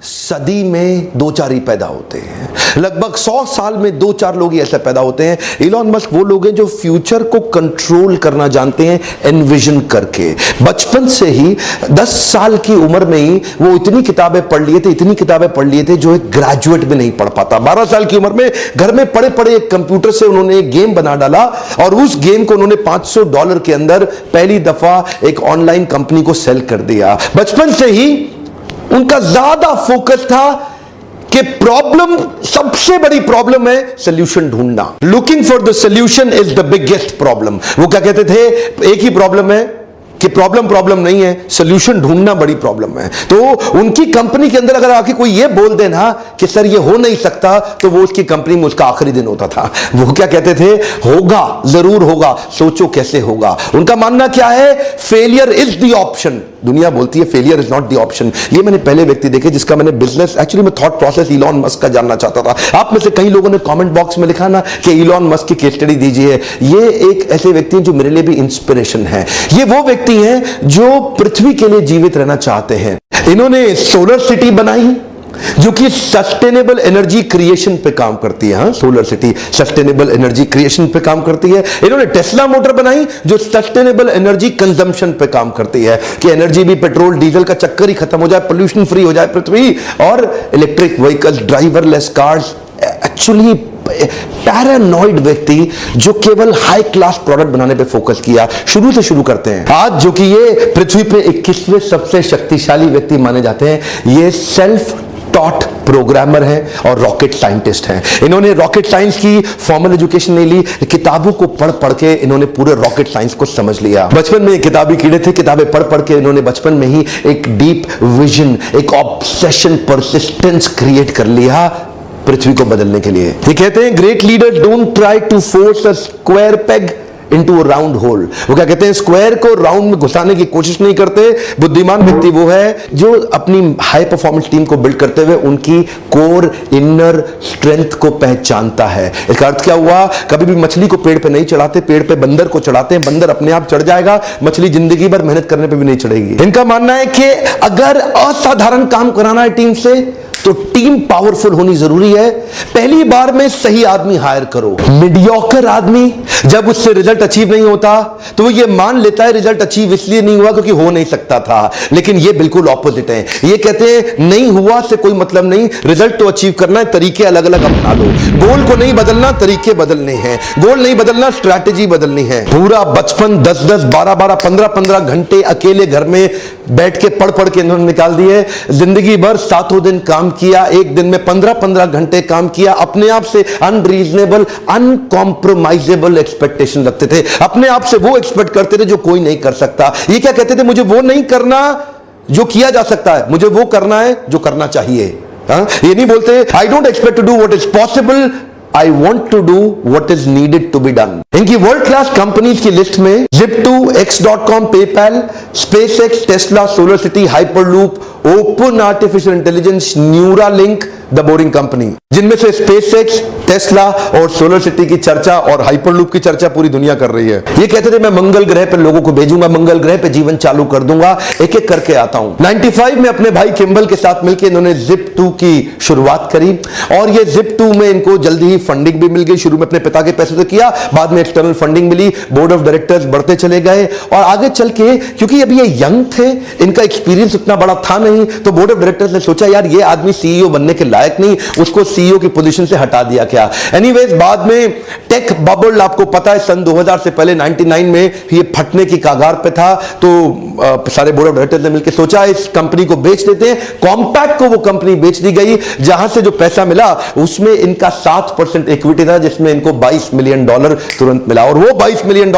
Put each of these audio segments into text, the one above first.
सदी में दो चार ही पैदा होते हैं। लगभग 100 साल में दो चार लोग ही ऐसे पैदा होते हैं। इलॉन मस्क वो लोग हैं जो फ्यूचर को कंट्रोल करना जानते हैं, एनविजन करके। बचपन से ही 10 साल की उम्र में ही वो इतनी किताबें पढ़ लिए थे जो एक ग्रेजुएट भी नहीं पढ़ पाता। 12 साल की उम्र में घर में पड़े पड़े एक कंप्यूटर से उन्होंने एक गेम बना डाला और उस गेम को उन्होंने $500 के अंदर पहली दफा एक ऑनलाइन कंपनी को सेल कर दिया। बचपन से ही उनका ज्यादा फोकस था कि प्रॉब्लम, सबसे बड़ी प्रॉब्लम है सोल्यूशन ढूंढना। Looking for the solution is the biggest problem. वो क्या कहते थे, एक ही प्रॉब्लम है कि प्रॉब्लम नहीं है, सोल्यूशन ढूंढना बड़ी प्रॉब्लम है। तो उनकी कंपनी के अंदर अगर आके कोई ये बोल देना कि सर ये हो नहीं सकता, तो वो उसकी कंपनी में उसका आखिरी दिन होता था। वो क्या कहते थे, होगा, जरूर होगा, सोचो कैसे होगा। उनका मानना क्या है, फेलियर इज द ऑप्शन। दुनिया बोलती है failure is not the option. ये मैंने पहले व्यक्ति देखे जिसका मैंने बिजनेस, एक्चुअली मैं थॉट प्रोसेस इलॉन मस्क का जानना चाहता था। आप में से कई लोगों ने कमेंट बॉक्स में लिखा ना कि इलॉन मस्क की केस स्टडी दीजिए। ये एक ऐसे व्यक्ति हैं जो मेरे लिए भी इंस्पिरेशन है। ये वो व्यक्ति हैं जो पृथ्वी के लिए जीवित रहना चाहते हैं। इन्होंने सोलर सिटी बनाई जो कि सस्टेनेबल एनर्जी क्रिएशन पे काम करती है। हाँ, solar city sustainable energy creation पे काम करती है। इन्होंने टेस्ला मोटर बनाई जो सस्टेनेबल एनर्जी कंजम्पशन पे काम करती है कि एनर्जी भी पेट्रोल डीजल का चक्कर ही खत्म हो जाए, पोल्यूशन फ्री हो जाए पृथ्वी, और electric vehicles, driverless cars. Actually paranoid व्यक्ति जो केवल हाई क्लास प्रोडक्ट बनाने पे फोकस किया। शुरू से शुरू करते हैं आज, जो कि ये पृथ्वी पे 21वें सबसे शक्तिशाली व्यक्ति माने जाते हैं। ये सेल्फ टॉट प्रोग्रामर है और रॉकेट साइंटिस्ट हैं। इन्होंने रॉकेट साइंस की फॉर्मल एजुकेशन नहीं ली, किताबों को पढ़ के इन्होंने पूरे रॉकेट साइंस को समझ लिया। बचपन में किताबी कीड़े थे, किताबें पढ़ के इन्होंने बचपन में ही एक डीप विजन, एक ऑब्सेशन, परसिस्टेंस क्रिएट कर लिया पृथ्वी को बदलने के लिए। ये कहते हैं, great leader don't try to force a square peg into a round hole. वो क्या कहते हैं, स्क्वायर को राउंड में घुसाने की कोशिश नहीं करते। बुद्धिमान व्यक्ति वो है जो अपनी हाई परफॉर्मेंस टीम को बिल्ड करते हुए उनकी कोर इनर स्ट्रेंथ को पहचानता है। इसका अर्थ क्या हुआ, कभी भी मछली को पेड़ पे नहीं चढ़ाते, पेड़ पे बंदर को चढ़ाते हैं। बंदर अपने आप चढ़ जाएगा, मछली जिंदगी भर मेहनत करने पे भी नहीं चढ़ेगी। इनका मानना है कि अगर असाधारण काम कराना है टीम से तो टीम पावरफुल होनी जरूरी है। पहली बार में सही आदमी हायर करो। मीडियोकर आदमी जब उससे रिजल्ट अचीव नहीं होता तो वो ये मान लेता है रिजल्ट अचीव इसलिए नहीं हुआ क्योंकि हो नहीं सकता था। लेकिन ये बिल्कुल ऑपोजिट है। ये कहते हैं नहीं हुआ से कोई मतलब नहीं, रिजल्ट तो अचीव करना है, तरीके अलग अलग अपना लो। गोल को नहीं बदलना, तरीके बदलने हैं। गोल नहीं बदलना, स्ट्रैटेजी बदलनी है। पूरा बचपन 10-10, 12-12, 15-15 घंटे अकेले घर में बैठ के पढ़ के इन्होंने निकाल दिए। जिंदगी भर 7 दिन काम किया, एक दिन में 15-15 घंटे काम किया। अपने आप से अनरीजनेबल, अनकॉम्प्रोमाइजेबल एक्सपेक्टेशन रखते थे। अपने आप से वो एक्सपेक्ट करते थे जो कोई नहीं कर सकता। ये क्या कहते थे, मुझे वो नहीं करना जो किया जा सकता है, मुझे वो करना है जो करना चाहिए। हाँ? ये नहीं बोलते I don't expect to do what is possible, I want to do what is needed to be done। इनकी वर्ल्ड क्लास कंपनीज की लिस्ट में Zip2, X.com, PayPal, SpaceX, Tesla, solar city, hyperloop, open artificial intelligence, Neuralink, the boring company, जिनमें से SpaceX, Tesla और solar city की चर्चा और hyperloop की चर्चा पूरी दुनिया कर रही है। ये कहते थे मैं मंगल ग्रह पर लोगों को भेजूंगा, मंगल ग्रह पे जीवन चालू कर दूंगा, एक एक करके आता हूं। 95 में अपने भाई किम्बल के साथ मिलकर इन्होंने Zip2 की शुरुआत करी और ये Zip2 में इनको जल्दी ही फंडिंग भी मिल गई। शुरू में अपने पिता के पैसे से किया, बाद में एक्सटर्नल फंडिंग मिली, बोर्ड ऑफ डायरेक्टर्स बढ़ते चले गए और आगे चल के क्योंकि अभी ये यंग थे, इनका एक्सपीरियंस उतना बड़ा था नहीं, तो बोर्ड ऑफ डायरेक्टर्स ने सोचा यार ये आदमी सीईओ बनने के लायक नहीं, उसको सीईओ की पोजीशन से हटा दिया क्या। एनीवेज बाद में टेक बबल, आपको पता है सन 2000 से पहले 99 में ये फटने की कगार पे था, तो सारे बोर्ड ऑफ डायरेक्टर्स ने मिलकर सोचा इस कंपनी को बेच देते हैं। कॉम्पैक्ट को वो कंपनी बेच दी गई, जहां से जो पैसा मिला उसमें इनका 7% इक्विटी था, जिसमें इनको $22 मिलियन तुरंत मिला। और वो $22 मिलियन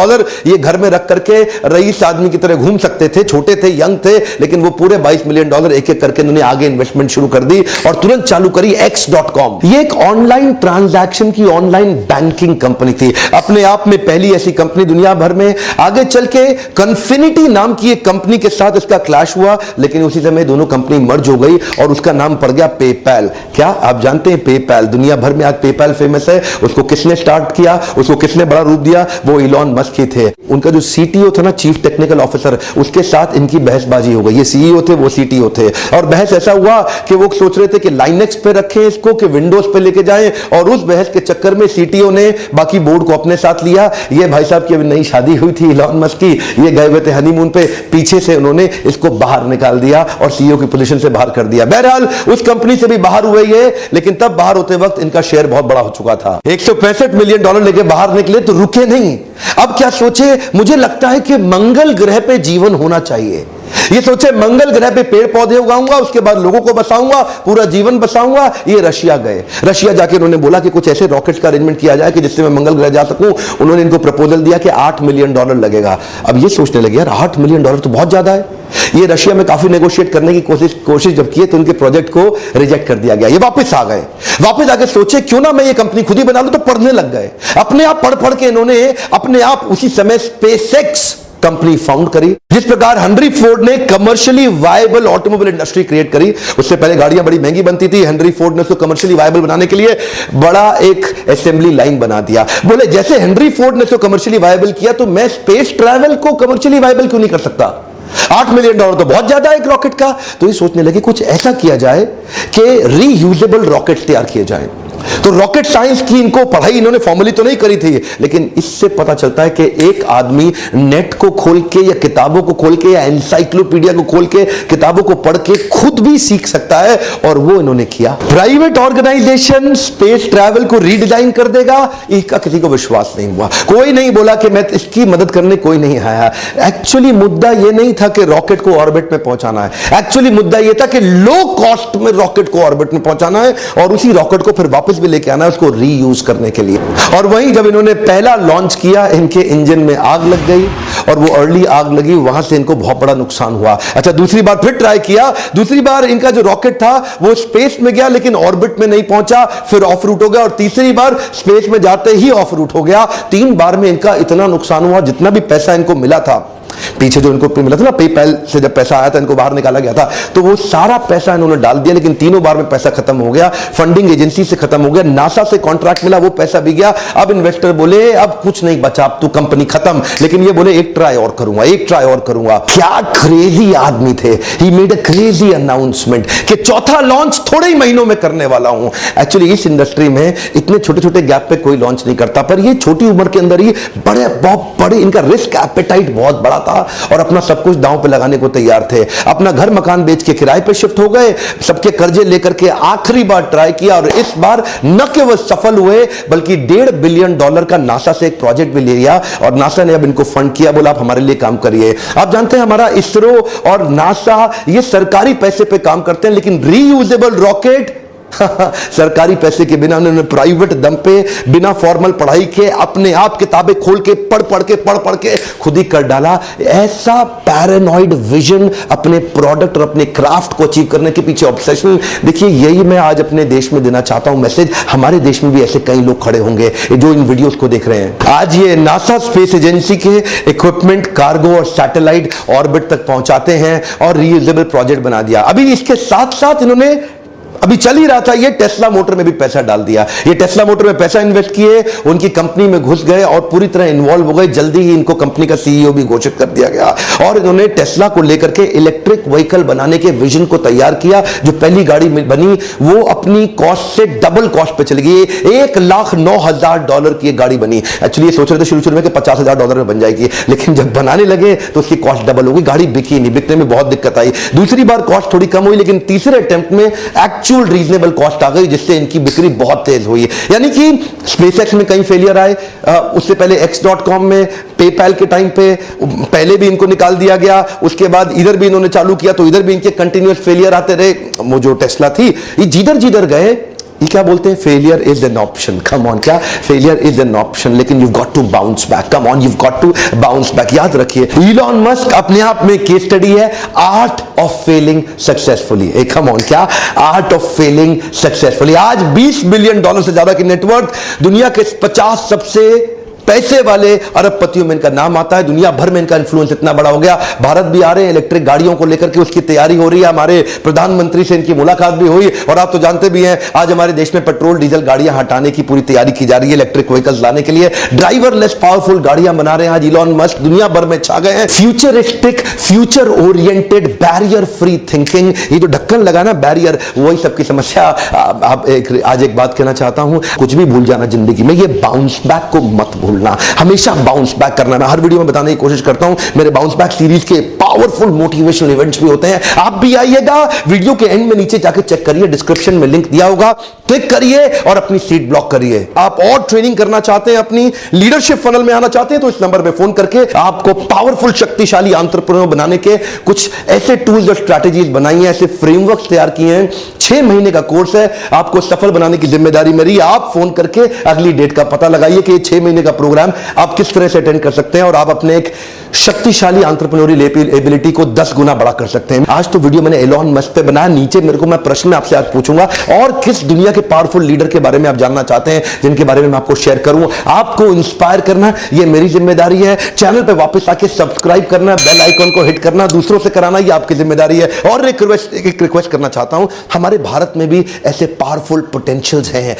ये घर में रख करके रईस आदमी की तरह घूम सकते थे, छोटे थे, यंग थे, लेकिन वो पूरे $22 मिलियन एक एक करके इन्होंने आगे इन्वेस्टमेंट शुरू कर दी और तुरंत चालू करी X.com। ये एक ऑनलाइन ट्रांजैक्शन की ऑनलाइन बैंकिंग कंपनी थी, अपने आप में पहली ऐसी कंपनी दुनिया भर में। आगे चल के कन्फिनिटी नाम की एक कंपनी के साथ इसका क्लैश हुआ, लेकिन उसी समय दोनों कंपनी मर्ज हो गई और उसका नाम पड़ गया पेपैल। क्या आप जानते हैं पेपैल? दुनिया भर में आज पेपैल फेमस है। उसको किसने स्टार्ट किया, उसको किसने बड़ा रूप दिया? वो इलॉन मस्क ही थे। उनका जो सीटीओ था ना, चीफ टेक्निकल ऑफिसर, उसके साथ इनकी बहसबाजी हो गई। ये सीईओ थे, वो सीटीओ थे, और बहस ऐसा हुआ कि वो सोच रहे थे कि लाइनेक्स पे रखें इसको कि विंडोज पे लेके जाएं, और उस बहस के चक्कर में सीटीओ ने बाकी बोर्ड को अपने साथ लिया। ये भाई साहब की अभी नई शादी हुई थी इलॉन मस्क की, ये गए हुए थे हनीमून पे, पीछे से उन्होंने इसको बाहर निकाल दिया और सीईओ की पोजीशन से बाहर कर दिया। बहरहाल उस कंपनी से भी बाहर हुए ये, लेकिन तब बाहर होते वक्त इनका शेयर बहुत बड़ा हो चुका था। $165 मिलियन लेके बाहर निकले तो रुके नहीं। अब क्या सोचे? मुझे लगता है कि मंगल ग्रह पे जीवन होना चाहिए। ये सोचे मंगल ग्रह पे पेड़ पौधे उगाऊंगा, उसके बाद लोगों को बसाऊंगा, पूरा जीवन बसाऊंगा। ये रशिया गए। रशिया जाके उन्होंने बोला कि कुछ ऐसे रॉकेट्स का अरेंजमेंट किया जाए कि जिससे मैं मंगल ग्रह जा सकूं। उन्होंने इनको प्रपोजल दिया कि $8 मिलियन लगेगा। अब ये सोचने लगे, यार $8 मिलियन तो बहुत ज्यादा है। ये रशिया में काफी नेगोशिएट करने की कोशिश जब की तो उनके प्रोजेक्ट को रिजेक्ट कर दिया गया। ये वापस आ गए। वापस आके सोचे क्यों ना मैं ये कंपनी खुद ही बना लूं, तो पढ़ने लग गए। अपने आप पढ़ पढ़ के इन्होंने अपने आप उसी समय स्पेसएक्स कंपनी फाउंड करी। जिस प्रकार हेनरी फोर्ड ने commercially viable automobile industry create करी, उससे पहले गाड़ियां बड़ी महंगी बनती थी। हेनरी फोर्ड ने उसको कमर्शियली वायबल बनाने के लिए बड़ा एक असेंबली लाइन बना दिया। बोले जैसे हेनरी फोर्ड ने उसको कमर्शियली वायबल किया, तो मैं स्पेस ट्रैवल को कमर्शियली वायबल क्यों नहीं कर सकता? $8 मिलियन तो बहुत ज्यादा है एक रॉकेट का। तो ये सोचने लगे कुछ ऐसा किया जाए कि रीयूजेबल रॉकेट तैयार किए जाएं। तो रॉकेट साइंस की इनको पढ़ाई इन्होंने फॉर्मली तो नहीं करी थी, लेकिन इससे पता चलता है कि एक आदमी नेट को खोल के या किताबों को खोल के या एनसाइक्लोपीडिया को खोल के किताबों को पढ़ के खुद भी सीख सकता है, और वो इन्होंने किया। प्राइवेट ऑर्गेनाइजेशन स्पेस ट्रैवल को रीडिजाइन कर देगा, इसका किसी को विश्वास नहीं हुआ। कोई नहीं बोला कि मैं इसकी मदद करने, कोई नहीं आया। एक्चुअली मुद्दा यह नहीं था कि रॉकेट को ऑर्बिट में पहुंचाना है। एक्चुअली मुद्दा यह था कि लो कॉस्ट में रॉकेट को ऑर्बिट में पहुंचाना है, और उसी रॉकेट को फिर वापस भी लेके आना है उसको रीयूज करने के लिए। और वहीं जब इन्होंने पहला लॉन्च किया, इनके इंजन में आग लग गई, और वो अर्ली आग लगी, वहां से इनको बहुत बड़ा नुकसान हुआ। अच्छा, दूसरी बार फिर ट्राई किया। दूसरी बार इनका जो रॉकेट था वो स्पेस में गया, लेकिन ऑर्बिट में नहीं पहुंचा, फिर ऑफ रूट हो गया। और तीसरी बार स्पेस में जाते ही ऑफ रूट हो गया। 3 बार में इनका इतना नुकसान हुआ, जितना भी पैसा इनको मिला था, पीछे जो इनको मिला था ना पेपैल से, जब पैसा आया था इनको बाहर निकाला गया था, तो वो सारा पैसा इन्होंने डाल दिया। लेकिन तीनों बार में पैसा खत्म हो गया, फंडिंग एजेंसी से खत्म हो गया, नासा से कॉन्ट्रैक्ट मिला, वो पैसा भी गया। अब इन्वेस्टर बोले अब कुछ नहीं बचा, अब तो कंपनी खत्म। लेकिन ये बोले एक ट्राई और करूंगा, एक ट्राई और करूंगा। क्या क्रेजी आदमी थे। He made a crazy announcement कि चौथा लॉन्च थोड़े ही महीनों में करने वाला हूं। एक्चुअली इस इंडस्ट्री में इतने छोटे छोटे गैप पे कोई लॉन्च नहीं करता, पर ये छोटी उम्र के अंदर ही बहुत बड़े, इनका रिस्क एपेटाइट बहुत बड़ा था, और अपना सब कुछ दांव पे लगाने को तैयार थे। अपना घर मकान बेच के किराए पे शिफ्ट हो गए, सबके कर्जे लेकर के आखिरी बार ट्राई किया, और इस बार न केवल सफल हुए बल्कि $1.5 बिलियन का नासा से एक प्रोजेक्ट भी ले लिया, और नासा ने अब इनको फंड किया, बोला आप हमारे लिए काम करिए। आप जानते हैं हमारा इसरो और नासा ये सरकारी पैसे पे काम करते हैं, लेकिन रीयूजेबल रॉकेट सरकारी पैसे के बिना उन्होंने प्राइवेट दम पे, बिना फॉर्मल पढ़ाई के, अपने आप किताबें खोल के पढ़ पढ़ के खुद ही कर डाला। ऐसा पैरानॉइड विजन अपने प्रोडक्ट और अपने क्राफ्ट को अचीव करने के पीछे ऑब्सेशन। देखिए, यही मैं आज अपने देश में देना चाहता हूं मैसेज। हमारे देश में भी ऐसे कई लोग खड़े होंगे जो इन वीडियोस को देख रहे हैं। आज ये नासा स्पेस एजेंसी के इक्विपमेंट, कार्गो और सैटेलाइट ऑर्बिट तक पहुंचाते हैं, और रीयूजेबल प्रोजेक्ट बना दिया। अभी इसके साथ साथ इन्होंने, अभी चल ही रहा था, ये टेस्ला मोटर में भी पैसा डाल दिया। ये टेस्ला मोटर में पैसा इन्वेस्ट किए, उनकी कंपनी में घुस गए और पूरी तरह इन्वॉल्व हो गए। जल्दी ही इनको कंपनी का सीईओ भी घोषित कर दिया गया, और इन्होंने टेस्ला को लेकर के इलेक्ट्रिक व्हीकल बनाने के विजन को तैयार किया। जो पहली गाड़ी बनी वो अपनी कॉस्ट से डबल कॉस्ट पे चली गई। $1,09,000 की एक गाड़ी बनी। एक्चुअली ये सोच रहे थे शुरू में कि $50,000 में बन जाएगी, लेकिन जब बनाने लगे तो उसकी कॉस्ट डबल हो गई। गाड़ी बिकी नहीं, बिकने में बहुत दिक्कत आई। दूसरी बार कॉस्ट थोड़ी कम हुई, लेकिन तीसरे अटेम्प्ट में रीजनेबल कॉस्ट आ गई, जिससे इनकी बिक्री बहुत तेज हुई। यानी कि स्पेसएक्स में कई फेलियर आए, उससे पहले X.com में, पेपैल के टाइम पे पहले भी इनको निकाल दिया गया। उसके बाद इधर भी इन्होंने चालू किया तो इधर भी इनके कंटिन्यूअस फेलियर आते रहे। वो जो टेस्ला थी, ये जिधर जिधर गए ये क्या बोलते हैं, failure is an option. Come on, क्या फेलियर इज एन ऑप्शन, लेकिन you got to bounce back. Come on, you got to bounce back. याद रखिए, इलॉन मस्क अपने आप में केस स्टडी है, art of failing successfully. Come on, क्या art of failing successfully. आज $20 बिलियन से ज्यादा की नेटवर्क, दुनिया के 50 सबसे पैसे वाले अरबपतियों में इनका नाम आता है। दुनिया भर में इनका इन्फ्लुएंस इतना बड़ा हो गया, भारत भी आ रहे हैं इलेक्ट्रिक गाड़ियों को लेकर के, उसकी तैयारी हो रही है। हमारे प्रधानमंत्री से इनकी मुलाकात भी हुई, और आप तो जानते भी हैं आज हमारे देश में पेट्रोल डीजल गाड़ियां हटाने की पूरी तैयारी की जा रही है, इलेक्ट्रिक व्हीकल्स लाने के लिए। ड्राइवरलेस पावरफुल गाड़ियां बना रहे हैं आज इलॉन मस्क, दुनिया भर में छा गए हैं। Futuristic, future oriented, barrier free thinking, ये जो ढक्कन लगा ना बैरियर, वही सबकी समस्या। आप आज एक बात कहना चाहता हूं, कुछ भी भूल जाना जिंदगी में, ये बाउंस बैक को मत भूलना, हमेशा बाउंस बैक करना। मैं हर वीडियो में बताने की कोशिश करता हूं, मेरे बाउंस बैक सीरीज के पावरफुल मोटिवेशनल इवेंट्स भी होते हैं। आप भी आइएगा, वीडियो के एंड में नीचे जाकर चेक करिए, डिस्क्रिप्शन में लिंक दिया होगा, क्लिक करिए और अपनी सीट ब्लॉक करिए। आप और ट्रेनिंग करना चाहते हैं, अपनी लीडरशिप फनल में आना चाहते हैं, तो इस नंबर पे फोन करके आपको पावरफुल शक्तिशाली एंटरप्रेन्योर बनाने के कुछ ऐसे टूल्स और स्ट्रैटेजीज बनाई हैं, ऐसे फ्रेमवर्क्स तैयार किए हैं। 6 महीने का कोर्स है, आपको सफल बनाने की जिम्मेदारी मेरी। आप फोन करके अगली डेट का पता लगाइए कि ये 6 महीने का प्रोग्राम आप किस तरह से अटेंड कर सकते हैं और आप अपने एक शक्तिशाली एंटरप्रेन्योरियल एबिलिटी को 10 गुना बड़ा कर सकते हैं। आज तो वीडियो मैंने एलॉन मस्क पे बनाया, नीचे मेरे को मैं प्रश्न आपसे आज पूछूंगा, और किस दुनिया के पावरफुल लीडर के बारे में आप जानना चाहते हैं, जिनके बारे में मैं आपको शेयर करूं। आपको इंस्पायर करना ये मेरी जिम्मेदारी है। चैनल पे वापस आके सब्सक्राइब करना, बेल आइकन को हिट करना, दूसरों से कराना ये आपकी जिम्मेदारी है। और एक रिक्वेस्ट करना चाहता हूं, हमारे भारत में भी ऐसे पावरफुल पोटेंशियल्स हैं